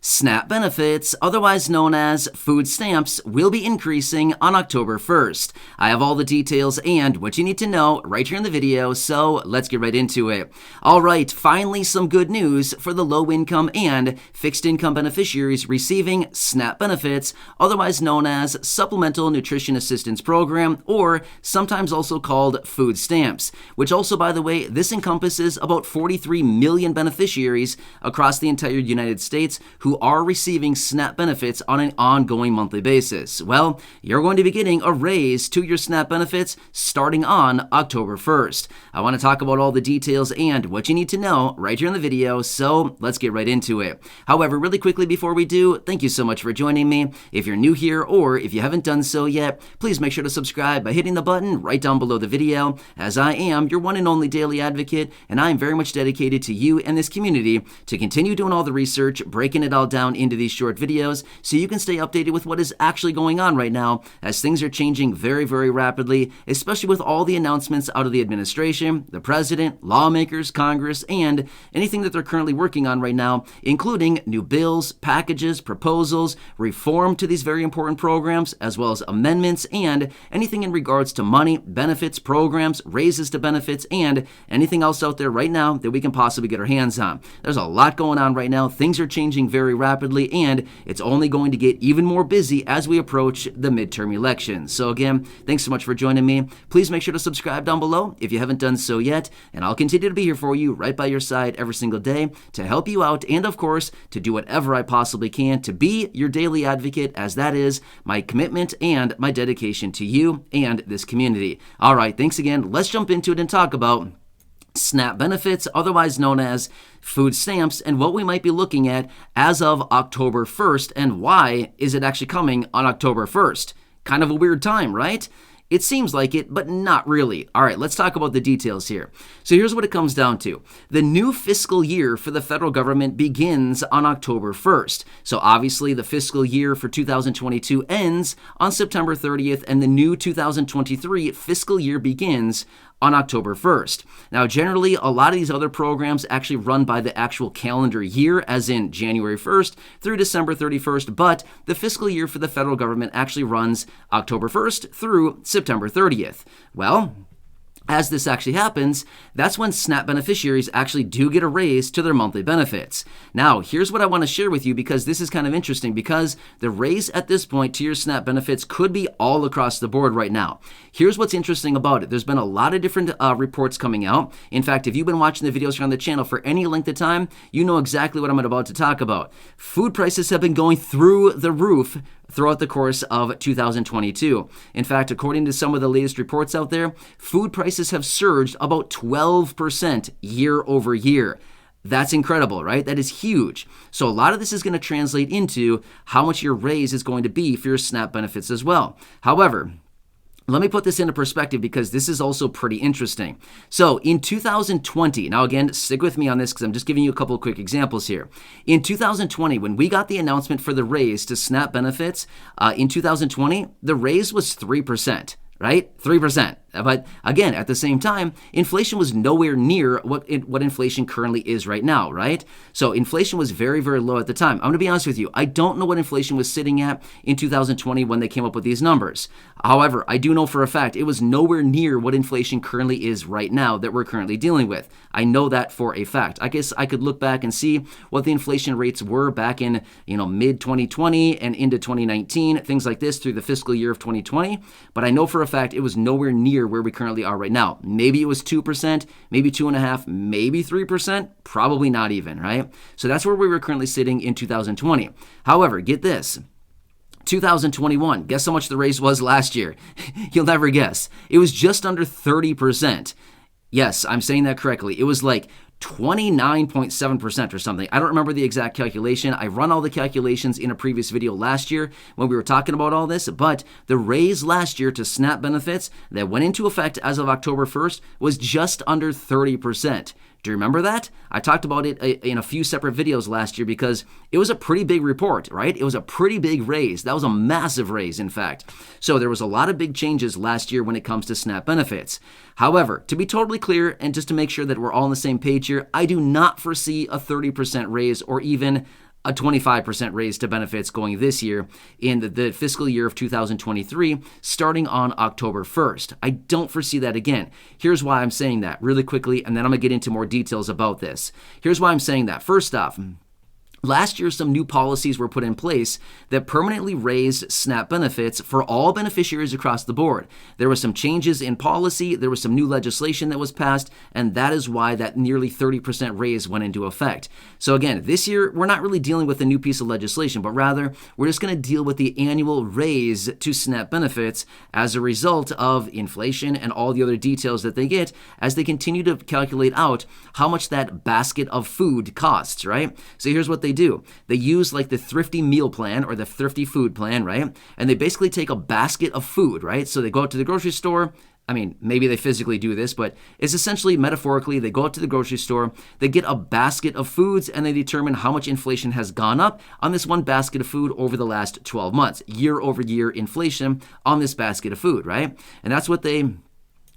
SNAP benefits, otherwise known as food stamps, will be increasing on October 1st. I have all the details and what you need to know right here in the video, so let's get right into it. Alright, finally some good news for the low-income and fixed-income beneficiaries receiving SNAP benefits, otherwise known as Supplemental Nutrition Assistance Program, or sometimes also called food stamps, which also, by the way, this encompasses about 43 million beneficiaries across the entire United States who are receiving SNAP benefits on an ongoing monthly basis. Well, you're going to be getting a raise to your SNAP benefits starting on October 1st. I want to talk about all the details and what you need to know right here in the video, so let's get right into it. However, really quickly before we do, thank you so much for joining me. If you're new here or if you haven't done so yet, please make sure to subscribe by hitting the button right down below the video, as I am your one and only daily advocate, and I am very much dedicated to you and this community to continue doing all the research, breaking it all down into these short videos so you can stay updated with what is actually going on right now, as things are changing very, very rapidly, especially with all the announcements out of the administration, the president, lawmakers, Congress, and anything that they're currently working on right now, including new bills, packages, proposals, reform to these very important programs, as well as amendments, and anything in regards to money, benefits, programs, raises to benefits, and anything else out there right now that we can possibly get our hands on. There's a lot going on right now. Things are changing very rapidly, and it's only going to get even more busy as we approach the midterm elections. So again, thanks so much for joining me. Please make sure to subscribe down below if you haven't done so yet, and I'll continue to be here for you right by your side every single day to help you out, and of course, to do whatever I possibly can to be your daily advocate, as that is my commitment and my dedication to you and this community. All right, thanks again. Let's jump into it and talk about SNAP benefits, otherwise known as food stamps, and what we might be looking at as of October 1st, and why is it actually coming on October 1st? Kind of a weird time, right? It seems like it, but not really. All right, let's talk about the details here. So here's what it comes down to. The new fiscal year for the federal government begins on October 1st. So obviously the fiscal year for 2022 ends on September 30th, and the new 2023 fiscal year begins on October 1st. Now, generally, a lot of these other programs actually run by the actual calendar year, as in January 1st through December 31st, but the fiscal year for the federal government actually runs October 1st through September 30th. Well, as this actually happens, that's when SNAP beneficiaries actually do get a raise to their monthly benefits. Now, here's what I want to share with you, because this is kind of interesting, because the raise at this point to your SNAP benefits could be all across the board right now. Here's what's interesting about it. There's been a lot of different reports coming out. In fact, if you've been watching the videos here on the channel for any length of time, you know exactly what I'm about to talk about. Food prices have been going through the roof throughout the course of 2022. In fact, according to some of the latest reports out there, food prices have surged about 12% year over year. That's incredible, right? That is huge. So a lot of this is going to translate into how much your raise is going to be for your SNAP benefits as well. However, let me put this into perspective, because this is also pretty interesting. So in 2020, now again, stick with me on this because I'm just giving you a couple of quick examples here. In 2020, when we got the announcement for the raise to SNAP benefits, in 2020, the raise was 3%. Right? 3%. But again, at the same time, inflation was nowhere near what inflation currently is right now, right? So inflation was very, very low at the time. I'm going to be honest with you. I don't know what inflation was sitting at in 2020 when they came up with these numbers. However, I do know for a fact it was nowhere near what inflation currently is right now that we're currently dealing with. I know that for a fact. I guess I could look back and see what the inflation rates were back in, mid 2020 and into 2019, things like this through the fiscal year of 2020. But I know for a fact it was nowhere near where we currently are right now. Maybe it was 2%, maybe 2.5%, maybe 3%, probably not even, right? So that's where we were currently sitting in 2020. However, get this. 2021, guess how much the raise was last year? You'll never guess. It was just under 30%. Yes, I'm saying that correctly. It was like 29.7% or something. I don't remember the exact calculation. I run all the calculations in a previous video last year when we were talking about all this, but the raise last year to SNAP benefits that went into effect as of October 1st was just under 30%. Do you remember that? I talked about it in a few separate videos last year because it was a pretty big report, right? It was a pretty big raise. That was a massive raise, in fact. So there was a lot of big changes last year when it comes to SNAP benefits. However, to be totally clear and just to make sure that we're all on the same page here, I do not foresee a 30% raise or even a 25% raise to benefits going this year in the fiscal year of 2023, starting on October 1st. I don't foresee that again. Here's why I'm saying that really quickly, and then I'm going to get into more details about this. Here's why I'm saying that. First off, last year, some new policies were put in place that permanently raised SNAP benefits for all beneficiaries across the board. There were some changes in policy, there was some new legislation that was passed, and that is why that nearly 30% raise went into effect. So again, this year, we're not really dealing with a new piece of legislation, but rather, we're just going to deal with the annual raise to SNAP benefits as a result of inflation and all the other details that they get as they continue to calculate out how much that basket of food costs, right? So here's what they do. They use like the thrifty meal plan or the thrifty food plan, right? And they basically take a basket of food, right? So they go out to the grocery store. I mean, maybe they physically do this, but it's essentially metaphorically, they go out to the grocery store, they get a basket of foods, and they determine how much inflation has gone up on this one basket of food over the last 12 months, year-over-year inflation on this basket of food, right? And that's what they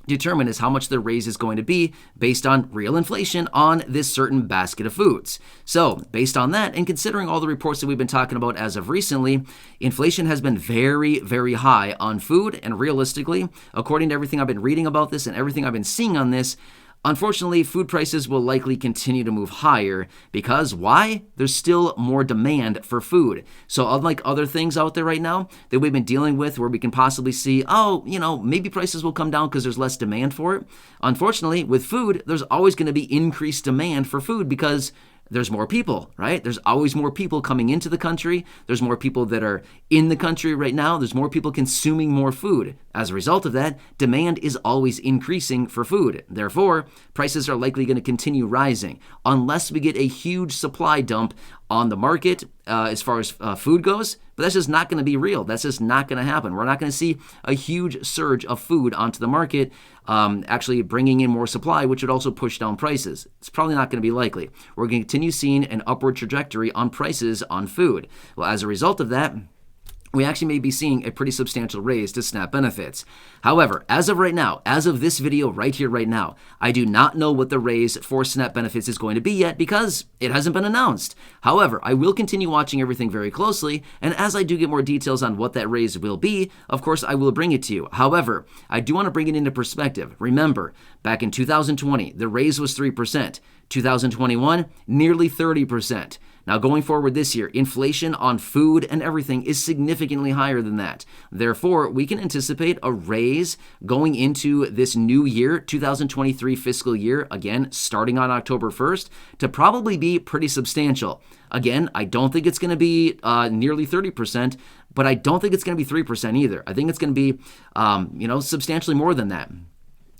determine is how much the raise is going to be based on real inflation on this certain basket of foods. So based on that, and considering all the reports that we've been talking about as of recently, inflation has been very, very high on food, and realistically, according to everything I've been reading about this and everything I've been seeing on this, unfortunately, food prices will likely continue to move higher because why? There's still more demand for food. So unlike other things out there right now that we've been dealing with where we can possibly see, maybe prices will come down because there's less demand for it. Unfortunately, with food, there's always going to be increased demand for food because there's more people, right? There's always more people coming into the country. There's more people that are in the country right now. There's more people consuming more food. As a result of that, demand is always increasing for food. Therefore, prices are likely going to continue rising unless we get a huge supply dump on the market as far as food goes. But that's just not going to be real. That's just not going to happen. We're not going to see a huge surge of food onto the market, actually bringing in more supply, which would also push down prices. It's probably not going to be likely. We're going to continue seeing an upward trajectory on prices on food. Well, as a result of that, we actually may be seeing a pretty substantial raise to SNAP benefits. However, as of right now, as of this video right here, right now, I do not know what the raise for SNAP benefits is going to be yet because it hasn't been announced. However, I will continue watching everything very closely, and as I do get more details on what that raise will be, of course, I will bring it to you. However, I do want to bring it into perspective. Remember, back in 2020, the raise was 3%. 2021, nearly 30%. Now, going forward this year, inflation on food and everything is significantly higher than that. Therefore, we can anticipate a raise going into this new year, 2023 fiscal year, again, starting on October 1st, to probably be pretty substantial. Again, I don't think it's going to be nearly 30%, but I don't think it's going to be 3% either. I think it's going to be, substantially more than that.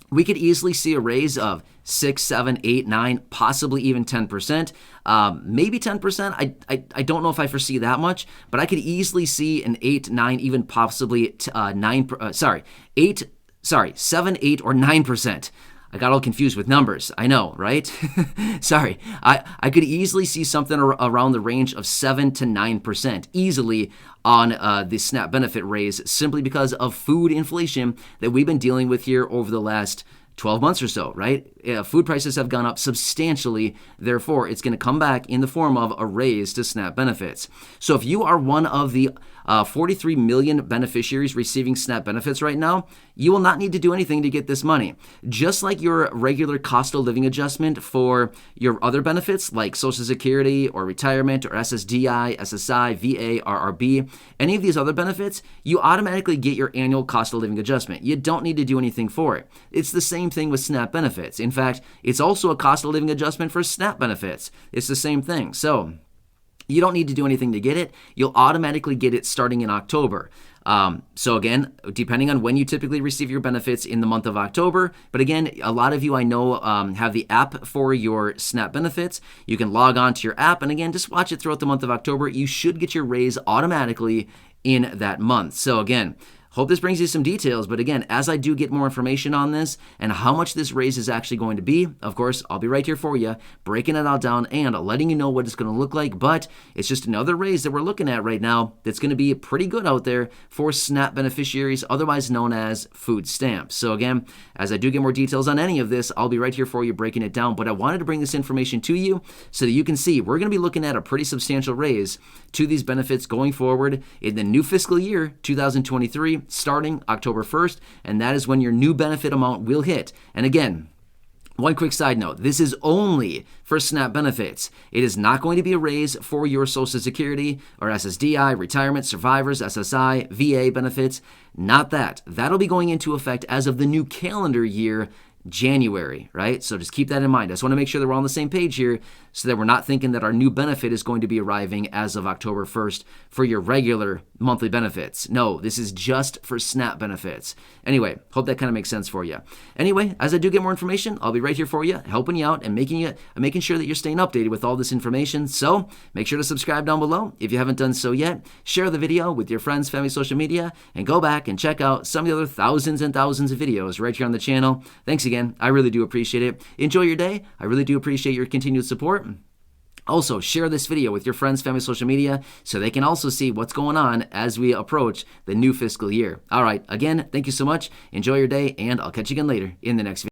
We could easily see a raise of 6, 7, 8, 9, possibly even 10%. Maybe 10%. I don't know if I foresee that much, but I could easily see an 8, 9, even possibly 7, 8, or 9%. I got all confused with numbers. I know, right? Sorry. I could easily see something around the range of 7 to 9% easily on the SNAP benefit raise simply because of food inflation that we've been dealing with here over the last 12 months or so, right? Food prices have gone up substantially. Therefore, it's going to come back in the form of a raise to SNAP benefits. So if you are one of the 43 million beneficiaries receiving SNAP benefits right now, you will not need to do anything to get this money. Just like your regular cost of living adjustment for your other benefits like Social Security or retirement or SSDI, SSI, VA, RRB, any of these other benefits, you automatically get your annual cost of living adjustment. You don't need to do anything for it. It's the same thing with SNAP benefits. In fact, it's also a cost of living adjustment for SNAP benefits. It's the same thing. So you don't need to do anything to get it. You'll automatically get it starting in October. So again, depending on when you typically receive your benefits in the month of October, but again, a lot of you I know have the app for your SNAP benefits. You can log on to your app and again, just watch it throughout the month of October. You should get your raise automatically in that month. So again, hope this brings you some details. But again, as I do get more information on this and how much this raise is actually going to be, of course, I'll be right here for you, breaking it all down and letting you know what it's going to look like. But it's just another raise that we're looking at right now that's going to be pretty good out there for SNAP beneficiaries, otherwise known as food stamps. So again, as I do get more details on any of this, I'll be right here for you breaking it down. But I wanted to bring this information to you so that you can see we're going to be looking at a pretty substantial raise to these benefits going forward in the new fiscal year 2023, starting October 1st, and that is when your new benefit amount will hit. And again, one quick side note, this is only for SNAP benefits. It is not going to be a raise for your Social Security or SSDI, retirement, survivors, SSI, VA benefits. Not that. That'll be going into effect as of the new calendar year, January, right? So just keep that in mind. I just want to make sure that we're on the same page here so that we're not thinking that our new benefit is going to be arriving as of October 1st for your regular monthly benefits. No, this is just for SNAP benefits. Anyway, hope that kind of makes sense for you. Anyway, as I do get more information, I'll be right here for you, helping you out and making sure that you're staying updated with all this information. So make sure to subscribe down below if you haven't done so yet. Share the video with your friends, family, social media, and go back and check out some of the other thousands and thousands of videos right here on the channel. Thanks again. I really do appreciate it. Enjoy your day. I really do appreciate your continued support. Also, share this video with your friends, family, social media, so they can also see what's going on as we approach the new fiscal year. All right, again, thank you so much. Enjoy your day, and I'll catch you again later in the next video.